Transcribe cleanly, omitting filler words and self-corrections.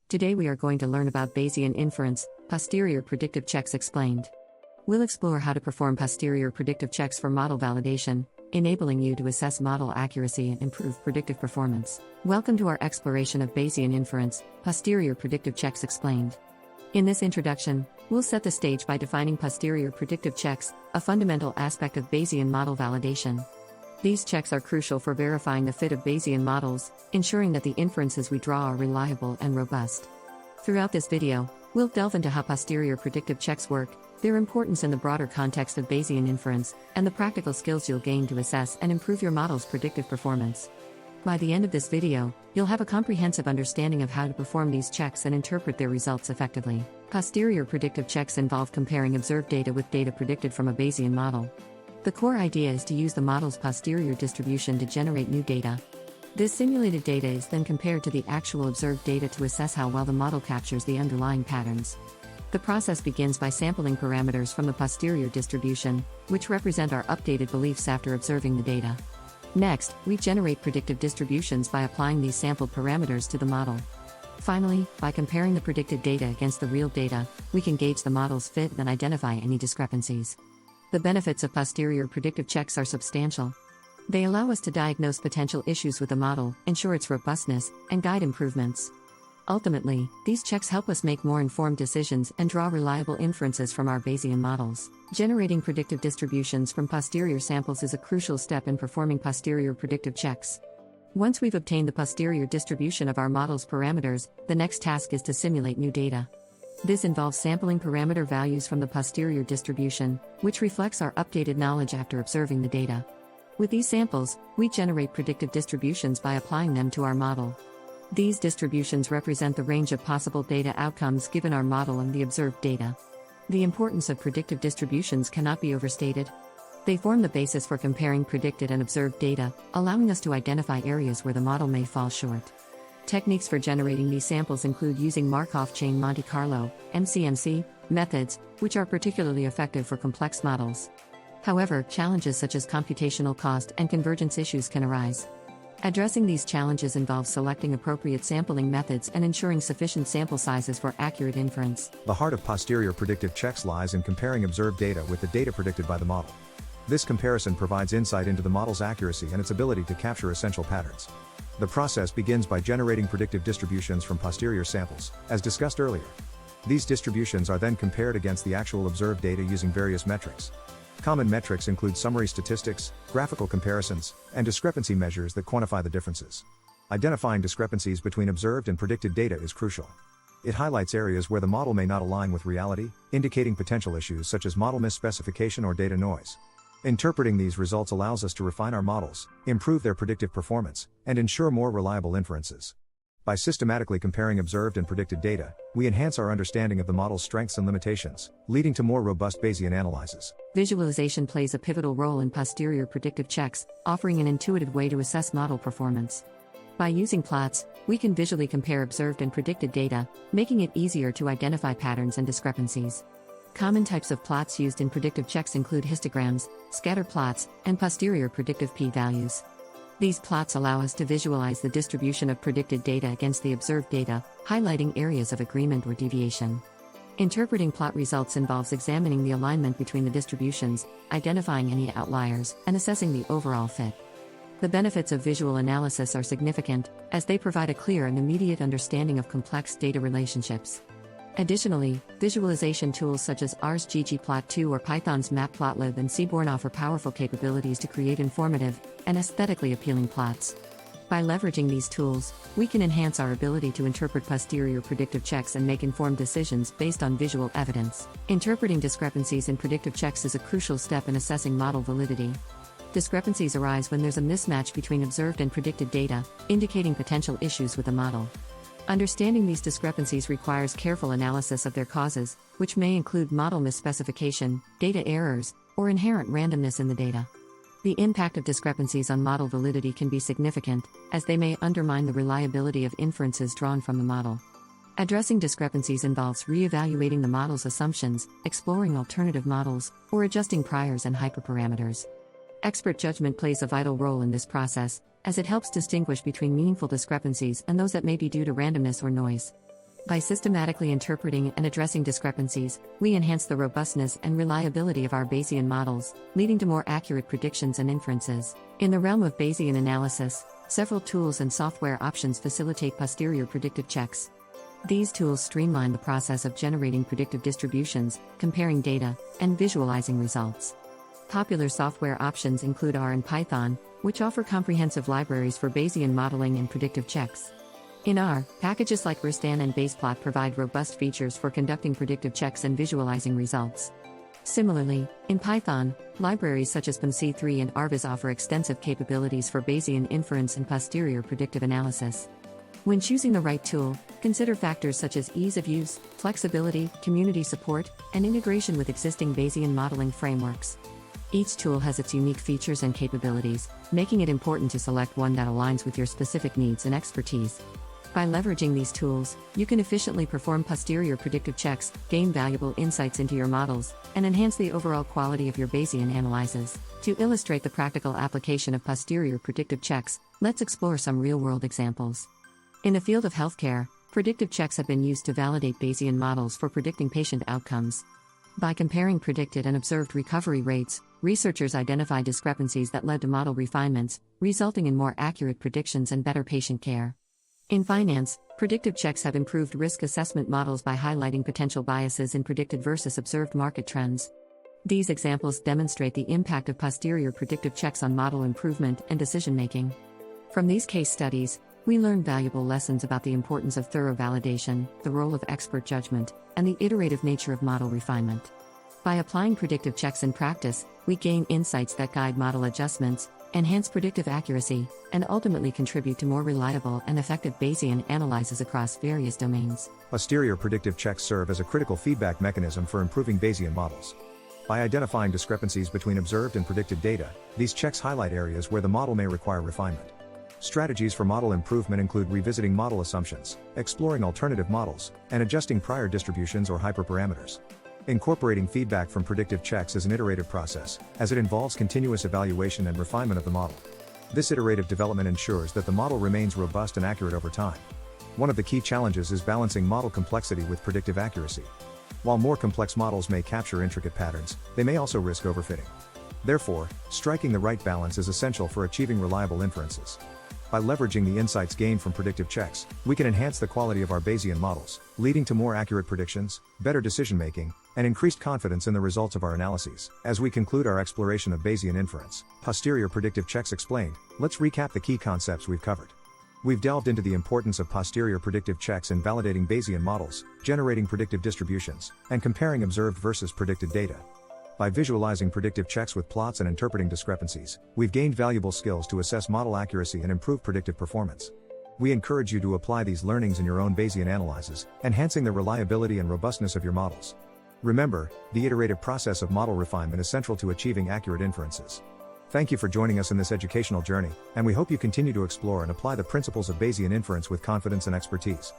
Today we are going to learn about Bayesian Inference, Posterior Predictive Checks explained. We'll explore how to perform posterior predictive checks for model validation, enabling you to assess model accuracy and improve predictive performance. Welcome to our exploration of Bayesian Inference, Posterior Predictive Checks explained. In this introduction, we'll set the stage by defining posterior predictive checks, a fundamental aspect of Bayesian model validation. These checks are crucial for verifying the fit of Bayesian models, ensuring that the inferences we draw are reliable and robust. Throughout this video, we'll delve into how posterior predictive checks work, their importance in the broader context of Bayesian inference, and the practical skills you'll gain to assess and improve your model's predictive performance. By the end of this video, you'll have a comprehensive understanding of how to perform these checks and interpret their results effectively. Posterior predictive checks involve comparing observed data with data predicted from a Bayesian model. The core idea is to use the model's posterior distribution to generate new data. This simulated data is then compared to the actual observed data to assess how well the model captures the underlying patterns. The process begins by sampling parameters from the posterior distribution, which represent our updated beliefs after observing the data. Next, we generate predictive distributions by applying these sampled parameters to the model. Finally, by comparing the predicted data against the real data, we can gauge the model's fit and identify any discrepancies. The benefits of posterior predictive checks are substantial. They allow us to diagnose potential issues with the model, ensure its robustness, and guide improvements. Ultimately, these checks help us make more informed decisions and draw reliable inferences from our Bayesian models. Generating predictive distributions from posterior samples is a crucial step in performing posterior predictive checks. Once we've obtained the posterior distribution of our model's parameters, the next task is to simulate new data. This involves sampling parameter values from the posterior distribution, which reflects our updated knowledge after observing the data. With these samples, we generate predictive distributions by applying them to our model. These distributions represent the range of possible data outcomes given our model and the observed data. The importance of predictive distributions cannot be overstated. They form the basis for comparing predicted and observed data, allowing us to identify areas where the model may fall short. Techniques for generating these samples include using Markov chain Monte Carlo, MCMC, methods, which are particularly effective for complex models. However, challenges such as computational cost and convergence issues can arise. Addressing these challenges involves selecting appropriate sampling methods and ensuring sufficient sample sizes for accurate inference. The heart of posterior predictive checks lies in comparing observed data with the data predicted by the model. This comparison provides insight into the model's accuracy and its ability to capture essential patterns. The process begins by generating predictive distributions from posterior samples, as discussed earlier. These distributions are then compared against the actual observed data using various metrics. Common metrics include summary statistics, graphical comparisons, and discrepancy measures that quantify the differences. Identifying discrepancies between observed and predicted data is crucial. It highlights areas where the model may not align with reality, indicating potential issues such as model misspecification or data noise. Interpreting these results allows us to refine our models, improve their predictive performance, and ensure more reliable inferences. By systematically comparing observed and predicted data, we enhance our understanding of the model's strengths and limitations, leading to more robust Bayesian analyses. Visualization plays a pivotal role in posterior predictive checks, offering an intuitive way to assess model performance. By using plots, we can visually compare observed and predicted data, making it easier to identify patterns and discrepancies. Common types of plots used in predictive checks include histograms, scatter plots, and posterior predictive p-values. These plots allow us to visualize the distribution of predicted data against the observed data, highlighting areas of agreement or deviation. Interpreting plot results involves examining the alignment between the distributions, identifying any outliers, and assessing the overall fit. The benefits of visual analysis are significant, as they provide a clear and immediate understanding of complex data relationships. Additionally, visualization tools such as R's ggplot2 or Python's matplotlib and Seaborn offer powerful capabilities to create informative and aesthetically appealing plots. By leveraging these tools, we can enhance our ability to interpret posterior predictive checks and make informed decisions based on visual evidence. Interpreting discrepancies in predictive checks is a crucial step in assessing model validity. Discrepancies arise when there's a mismatch between observed and predicted data, indicating potential issues with the model. Understanding these discrepancies requires careful analysis of their causes, which may include model misspecification, data errors, or inherent randomness in the data. The impact of discrepancies on model validity can be significant, as they may undermine the reliability of inferences drawn from the model. Addressing discrepancies involves re-evaluating the model's assumptions, exploring alternative models, or adjusting priors and hyperparameters. Expert judgment plays a vital role in this process, as it helps distinguish between meaningful discrepancies and those that may be due to randomness or noise. By systematically interpreting and addressing discrepancies, we enhance the robustness and reliability of our Bayesian models, leading to more accurate predictions and inferences. In the realm of Bayesian analysis, several tools and software options facilitate posterior predictive checks. These tools streamline the process of generating predictive distributions, comparing data, and visualizing results. Popular software options include R and Python, which offer comprehensive libraries for Bayesian modeling and predictive checks. In R, packages like Wristdan and Baseplot provide robust features for conducting predictive checks and visualizing results. Similarly, in Python, libraries such as PyM-C3 and RViz offer extensive capabilities for Bayesian inference and posterior predictive analysis. When choosing the right tool, consider factors such as ease of use, flexibility, community support, and integration with existing Bayesian modeling frameworks. Each tool has its unique features and capabilities, making it important to select one that aligns with your specific needs and expertise. By leveraging these tools, you can efficiently perform posterior predictive checks, gain valuable insights into your models, and enhance the overall quality of your Bayesian analyses. To illustrate the practical application of posterior predictive checks, let's explore some real-world examples. In the field of healthcare, predictive checks have been used to validate Bayesian models for predicting patient outcomes. By comparing predicted and observed recovery rates, researchers identify discrepancies that led to model refinements, resulting in more accurate predictions and better patient care. In finance, predictive checks have improved risk assessment models by highlighting potential biases in predicted versus observed market trends. These examples demonstrate the impact of posterior predictive checks on model improvement and decision-making. From these case studies, we learn valuable lessons about the importance of thorough validation, the role of expert judgment, and the iterative nature of model refinement. By applying predictive checks in practice, we gain insights that guide model adjustments, enhance predictive accuracy, and ultimately contribute to more reliable and effective Bayesian analyses across various domains. Posterior predictive checks serve as a critical feedback mechanism for improving Bayesian models. By identifying discrepancies between observed and predicted data, these checks highlight areas where the model may require refinement. Strategies for model improvement include revisiting model assumptions, exploring alternative models, and adjusting prior distributions or hyperparameters. Incorporating feedback from predictive checks is an iterative process, as it involves continuous evaluation and refinement of the model. This iterative development ensures that the model remains robust and accurate over time. One of the key challenges is balancing model complexity with predictive accuracy. While more complex models may capture intricate patterns, they may also risk overfitting. Therefore, striking the right balance is essential for achieving reliable inferences. By leveraging the insights gained from predictive checks, we can enhance the quality of our Bayesian models, leading to more accurate predictions, better decision-making, and increased confidence in the results of our analyses. As we conclude our exploration of Bayesian inference, posterior predictive checks explained, let's recap the key concepts we've covered. We've delved into the importance of posterior predictive checks in validating Bayesian models, generating predictive distributions, and comparing observed versus predicted data. By visualizing predictive checks with plots and interpreting discrepancies, we've gained valuable skills to assess model accuracy and improve predictive performance. We encourage you to apply these learnings in your own Bayesian analyses, enhancing the reliability and robustness of your models. Remember, the iterative process of model refinement is central to achieving accurate inferences. Thank you for joining us in this educational journey, and we hope you continue to explore and apply the principles of Bayesian inference with confidence and expertise.